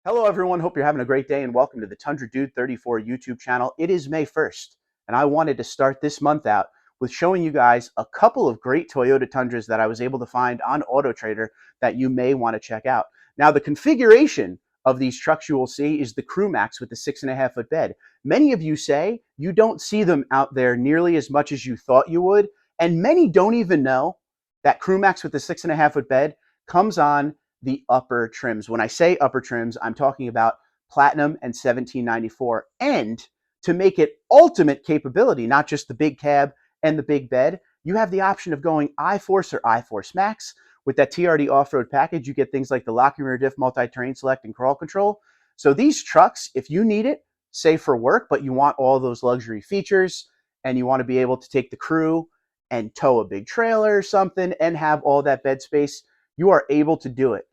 Hello, everyone. Hope you're having a great day and welcome to the Tundra Dude 34 YouTube channel. It is May 1st, and I wanted to start this month out with showing you guys a couple of great Toyota Tundras that I was able to find on AutoTrader that you may want to check out. Now, the configuration of these trucks you will see is the CrewMax with the 6.5-foot bed. Many of you say you don't see them out there nearly as much as you thought you would, and many don't even know that CrewMax with the 6.5-foot bed comes on the upper trims. When I say upper trims, I'm talking about Platinum and 1794. And to make it ultimate capability, not just the big cab and the big bed, you have the option of going iForce or iForce Max. With that TRD off-road package, you get things like the locking rear diff, multi-terrain select, and crawl control. So these trucks, if you need it, say for work, but you want all those luxury features and you want to be able to take the crew and tow a big trailer or something and have all that bed space, you are able to do it.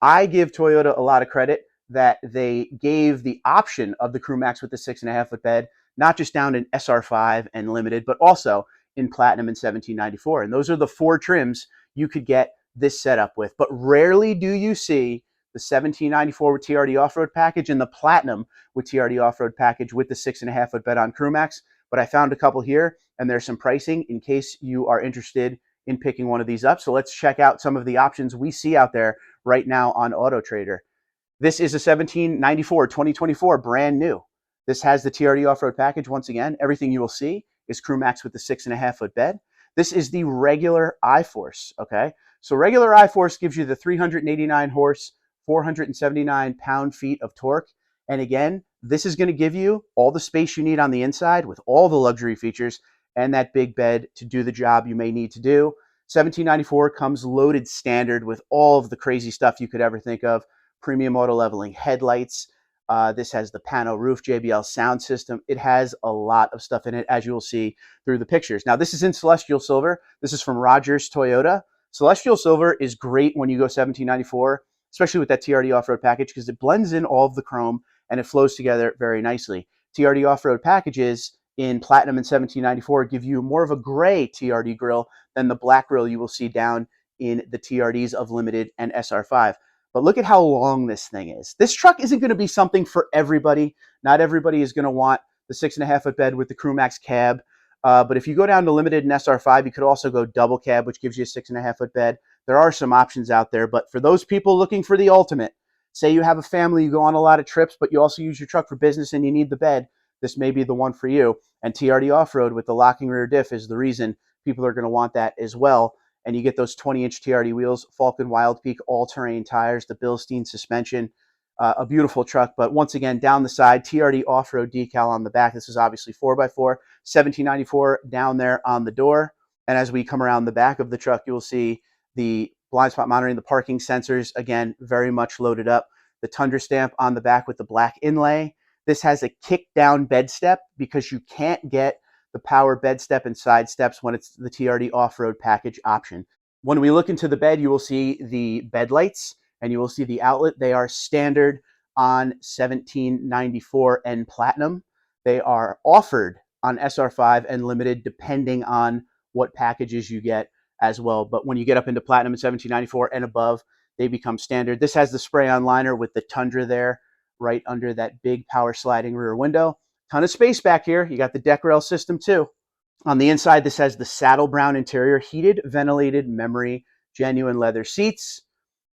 I give Toyota a lot of credit that they gave the option of the CrewMax with the 6.5-foot bed, not just down in SR5 and Limited, but also in Platinum and 1794. And those are the four trims you could get this setup with. But rarely do you see the 1794 with TRD off-road package and the Platinum with TRD off-road package with the 6.5-foot bed on CrewMax. But I found a couple here, and there's some pricing in case you are interested in picking one of these up. So let's check out some of the options we see out there right now on AutoTrader. This is a 1794 2024 brand new. This has the TRD off-road package. Once again, everything you will see is CrewMax with the 6.5-foot bed. This is the regular iForce, okay? So regular iForce gives you the 389 horse, 479 pound-feet of torque. And again, this is going to give you all the space you need on the inside with all the luxury features and that big bed to do the job you may need to do. 1794 comes loaded standard with all of the crazy stuff you could ever think of. Premium auto leveling headlights. This has the pano roof, JBL sound system. It has a lot of stuff in it, as you will see through the pictures. Now, this is in Celestial Silver. This is from Rogers Toyota. Celestial Silver is great when you go 1794, especially with that TRD off-road package, because it blends in all of the chrome and it flows together very nicely. TRD off-road packages in Platinum and 1794 give you more of a gray TRD grille than the black grille you will see down in the TRDs of Limited and SR5. But look at how long this thing is. This truck isn't going to be something for everybody. Not everybody is going to want the 6.5-foot bed with the CrewMax cab. But if you go down to Limited and SR5, you could also go double cab, which gives you a 6.5-foot bed. There are some options out there. But for those people looking for the ultimate, say you have a family, you go on a lot of trips, but you also use your truck for business and you need the bed, this may be the one for you. And TRD off-road with the locking rear diff is the reason people are going to want that as well. And you get those 20-inch TRD wheels, Falcon Wild Peak all-terrain tires, the Bilstein suspension, a beautiful truck. But once again, down the side, TRD off-road decal on the back. This is obviously 4x4, 1794 down there on the door. And as we come around the back of the truck, you will see the blind spot monitoring, the parking sensors, again, very much loaded up. The Tundra stamp on the back with the black inlay. This has a kick-down bed step because you can't get the power bed step and side steps when it's the TRD off-road package option. When we look into the bed, you will see the bed lights and you will see the outlet. They are standard on 1794 and Platinum. They are offered on SR5 and Limited depending on what packages you get as well. But when you get up into Platinum and 1794 and above, they become standard. This has the spray-on liner with the Tundra there right under that big power sliding rear window. Ton of space back here. You got the deck rail system too. On the inside, this has the saddle brown interior, heated, ventilated, memory, genuine leather seats.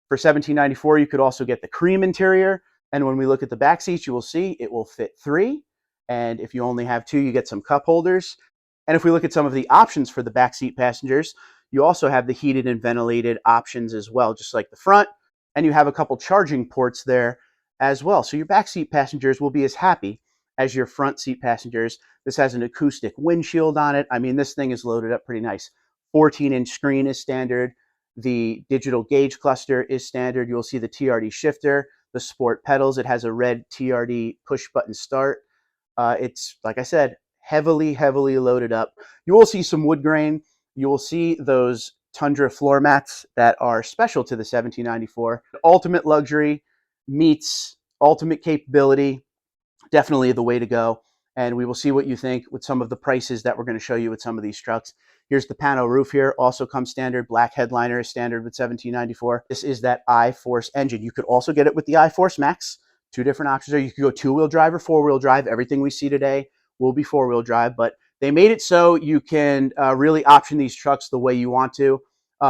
For 1794, you could also get the cream interior. And when we look at the back seats, you will see it will fit 3. And if you only have 2, you get some cup holders. And if we look at some of the options for the back seat passengers, you also have the heated and ventilated options as well, just like the front. And you have a couple charging ports there as well. So your back seat passengers will be as happy as your front seat passengers. This has an acoustic windshield on it. I mean, this thing is loaded up pretty nice. 14-inch screen is standard. The digital gauge cluster is standard. You'll see the TRD shifter, the sport pedals. It has a red TRD push button start. It's, like I said, heavily loaded up. You will see some wood grain. You will see those Tundra floor mats that are special to the 1794. Ultimate luxury meets ultimate capability. Definitely the way to go. And we will see what you think with some of the prices that we're going to show you with some of these trucks. Here's the pano roof here. Also comes standard. Black headliner is standard with 1794. This is that iForce engine. You could also get it with the iForce Max. Two different options there. You could go two-wheel drive or four-wheel drive. Everything we see today will be four-wheel drive, but they made it so you can really option these trucks the way you want to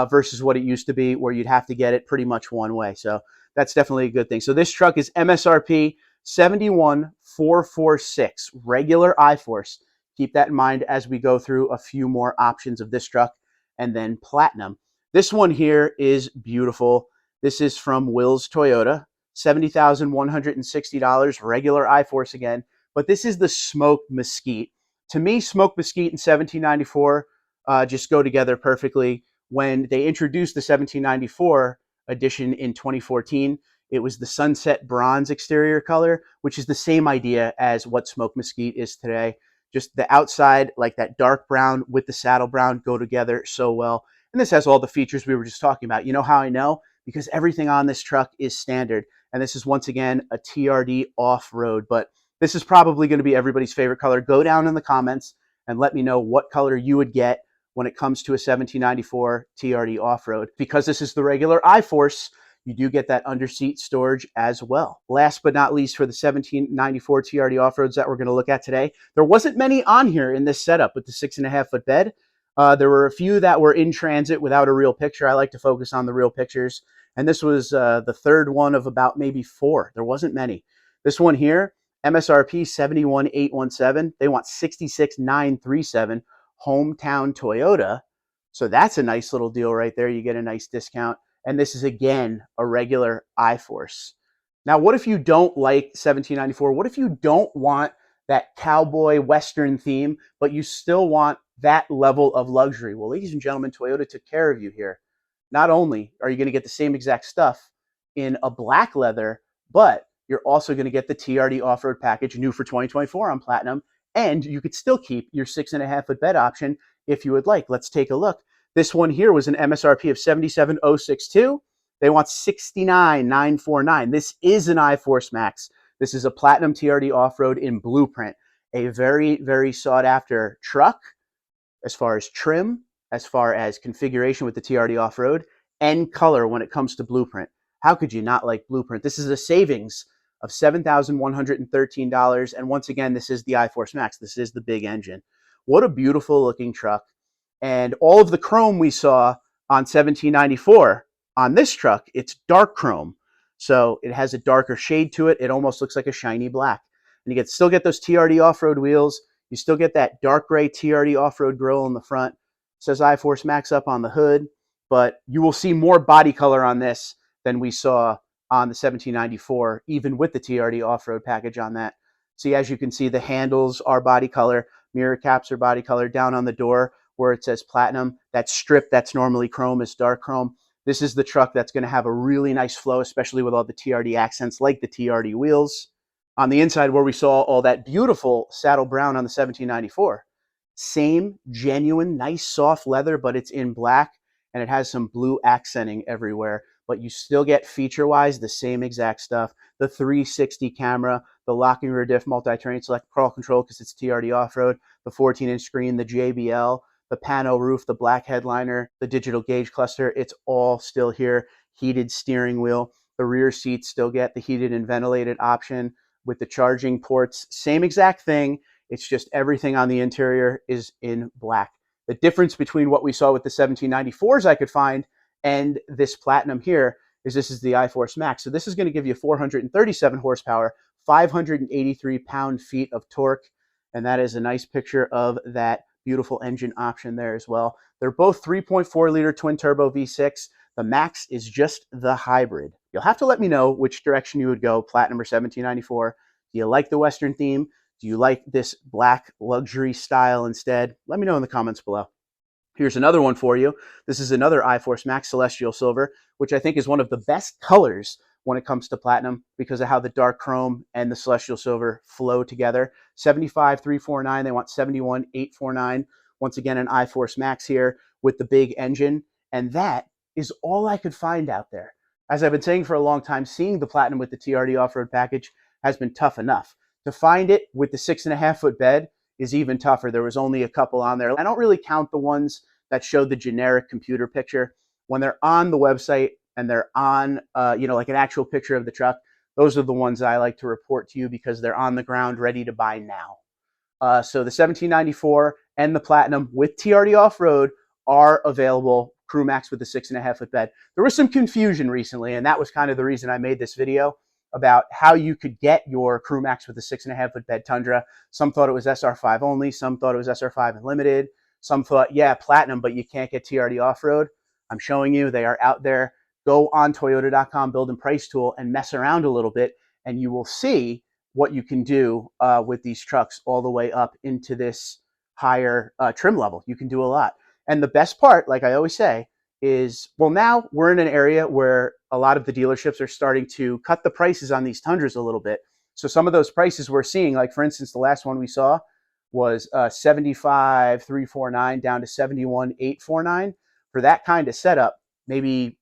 versus what it used to be where you'd have to get it pretty much one way. So that's definitely a good thing. So this truck is MSRP 71,446, regular I-Force. Keep that in mind as we go through a few more options of this truck and then Platinum. This one here is beautiful. This is from Will's Toyota, $70,160, regular I-Force again. But this is the smoked mesquite. To me, smoked mesquite and 1794 just go together perfectly. When they introduced the 1794 edition in 2014, it was the sunset bronze exterior color, which is the same idea as what smoked mesquite is today. Just the outside, like that dark brown with the saddle brown, go together so well. And this has all the features we were just talking about. You know how I know? Because everything on this truck is standard. And this is, once again, a TRD off-road. But this is probably going to be everybody's favorite color. Go down in the comments and let me know what color you would get when it comes to a 1794 TRD off-road. Because this is the regular I-Force, you do get that under-seat storage as well. Last but not least, for the 1794 TRD off-roads that we're going to look at today, there wasn't many on here in this setup with the 6.5-foot bed. There were a few that were in transit without a real picture. I like to focus on the real pictures. And this was the third one of about maybe 4. There wasn't many. This one here, MSRP 71,817. They want 66,937. Hometown Toyota. So that's a nice little deal right there. You get a nice discount. And this is, again, a regular I-Force. Now, what if you don't like 1794? What if you don't want that cowboy Western theme, but you still want that level of luxury? Well, ladies and gentlemen, Toyota took care of you here. Not only are you going to get the same exact stuff in a black leather, but you're also going to get the TRD off-road package, new for 2024 on Platinum, and you could still keep your 6.5-foot bed option if you would like. Let's take a look. This one here was an MSRP of $77,062. They want $69,949. This is an I-Force Max. This is a Platinum TRD off-road in blueprint. A very, very sought-after truck as far as trim, as far as configuration with the TRD off-road, and color when it comes to blueprint. How could you not like blueprint? This is a savings of $7,113. And once again, this is the I-Force Max. This is the big engine. What a beautiful looking truck. And all of the chrome we saw on 1794, on this truck, it's dark chrome. So it has a darker shade to it. It almost looks like a shiny black. And you still get those TRD off-road wheels. You still get that dark gray TRD off-road grille in the front. It says I-Force Max up on the hood. But you will see more body color on this than we saw on the 1794, even with the TRD off-road package on that. See, as you can see, the handles are body color. Mirror caps are body color. Down on the door where it says Platinum, that strip that's normally chrome is dark chrome. This is the truck that's going to have a really nice flow, especially with all the TRD accents like the TRD wheels. On the inside where we saw all that beautiful saddle brown on the 1794, same genuine, nice soft leather, but it's in black and it has some blue accenting everywhere. But you still get feature-wise the same exact stuff. The 360 camera, the locking rear diff, multi-terrain select crawl control because it's TRD off-road, the 14-inch screen, the JBL, the pano roof, the black headliner, the digital gauge cluster, it's all still here. Heated steering wheel. The rear seats still get the heated and ventilated option with the charging ports. Same exact thing. It's just everything on the interior is in black. The difference between what we saw with the 1794s I could find and this Platinum here is this is the I-Force Max. So this is going to give you 437 horsepower, 583 pound-feet of torque, and that is a nice picture of that beautiful engine option there as well. They're both 3.4-liter twin-turbo V6. The Max is just the hybrid. You'll have to let me know which direction you would go, Platinum or 1794. Do you like the Western theme? Do you like this black luxury style instead? Let me know in the comments below. Here's another one for you. This is another I-Force Max Celestial Silver, which I think is one of the best colors when it comes to Platinum because of how the dark chrome and the Celestial Silver flow together. 75,349. They want 71,849. Once again, an I-Force Max here with the big engine. And that is all I could find out there. As I've been saying for a long time, seeing the Platinum with the TRD off-road package has been tough enough. To find it with the 6.5-foot bed is even tougher. There was only a couple on there. I don't really count the ones that showed the generic computer picture. When they're on the website and they're on, like an actual picture of the truck, Those are the ones that I like to report to you because they're on the ground ready to buy now. So the 1794 and the Platinum with TRD off-road are available. CrewMax with the 6.5-foot bed. There was some confusion recently, and that was kind of the reason I made this video about how you could get your CrewMax with the 6.5-foot bed Tundra. Some thought it was SR5 only. Some thought it was SR5 and limited. Some thought, yeah, Platinum, but you can't get TRD off-road. I'm showing you they are out there. Go on Toyota.com, build and price tool, and mess around a little bit, and you will see what you can do with these trucks all the way up into this higher trim level. You can do a lot. And the best part, like I always say, is, well, now we're in an area where a lot of the dealerships are starting to cut the prices on these Tundras a little bit. So some of those prices we're seeing, like for instance, the last one we saw was 75,349 down to 71,849. For that kind of setup, maybe,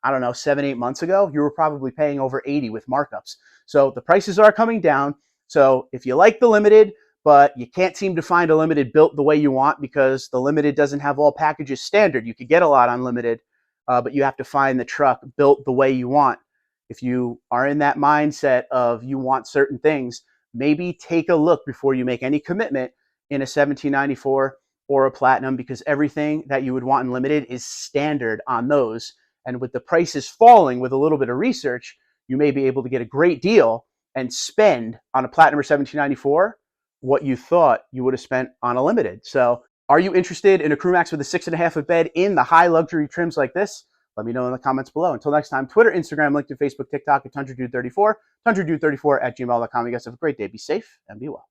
I don't know, 7-8 months ago, you were probably paying over 80 with markups. So the prices are coming down. So if you like the limited, but you can't seem to find a limited built the way you want because the limited doesn't have all packages standard. You could get a lot unlimited, but you have to find the truck built the way you want. If you are in that mindset of you want certain things, maybe take a look before you make any commitment in a 1794 or a Platinum, because everything that you would want in limited is standard on those. And with the prices falling with a little bit of research, you may be able to get a great deal and spend on a Platinum or 1794 what you thought you would have spent on a limited. So are you interested in a CrewMax with a 6.5-foot bed in the high luxury trims like this? Let me know in the comments below. Until next time, Twitter, Instagram, LinkedIn, Facebook, TikTok at TundraDude34, TundraDude34 at gmail.com. You guys have a great day. Be safe and be well.